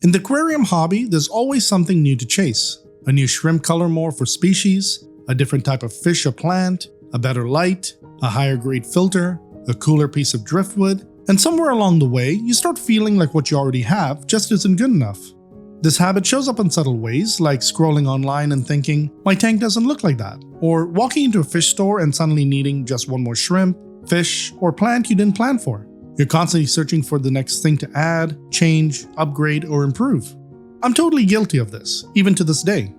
In the aquarium hobby, there's always something new to chase. A new shrimp color morph for species, a different type of fish or plant, a better light, a higher grade filter, a cooler piece of driftwood, and somewhere along the way, you start feeling like what you already have just isn't good enough. This habit shows up in subtle ways, like scrolling online and thinking, my tank doesn't look like that, or walking into a fish store and suddenly needing just one more shrimp, fish, or plant you didn't plan for. You're constantly searching for the next thing to add, change, upgrade, or improve. I'm totally guilty of this, even to this day.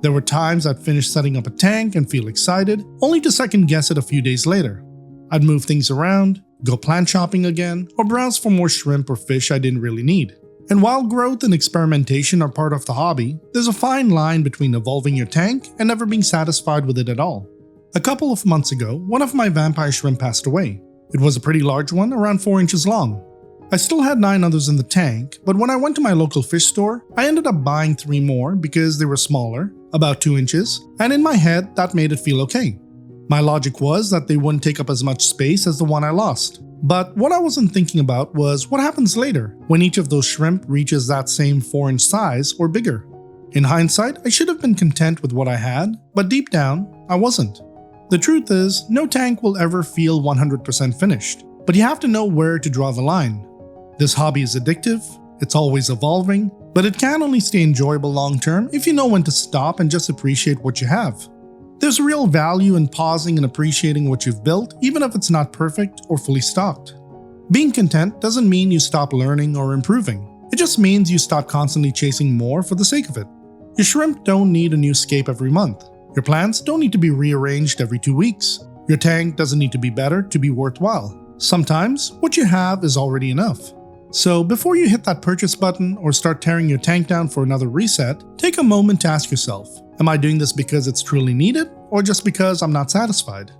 There were times I'd finish setting up a tank and feel excited, only to second guess it a few days later. I'd move things around, go plant shopping again, or browse for more shrimp or fish I didn't really need. And while growth and experimentation are part of the hobby, there's a fine line between evolving your tank and never being satisfied with it at all. A couple of months ago, one of my vampire shrimp passed away. It was a pretty large one, around 4 inches long. I still had 9 others in the tank, but when I went to my local fish store, I ended up buying 3 more because they were smaller, about 2 inches, and in my head, that made it feel okay. My logic was that they wouldn't take up as much space as the one I lost. But what I wasn't thinking about was what happens later, when each of those shrimp reaches that same 4-inch size or bigger. In hindsight, I should have been content with what I had, but deep down, I wasn't. The truth is, no tank will ever feel 100% finished, but you have to know where to draw the line. This hobby is addictive, it's always evolving, but it can only stay enjoyable long term if you know when to stop and just appreciate what you have. There's real value in pausing and appreciating what you've built, even if it's not perfect or fully stocked. Being content doesn't mean you stop learning or improving. It just means you stop constantly chasing more for the sake of it. Your shrimp don't need a new scape every month. Your plants don't need to be rearranged every 2 weeks. Your tank doesn't need to be better to be worthwhile. Sometimes, what you have is already enough. So before you hit that purchase button or start tearing your tank down for another reset, take a moment to ask yourself, am I doing this because it's truly needed or just because I'm not satisfied?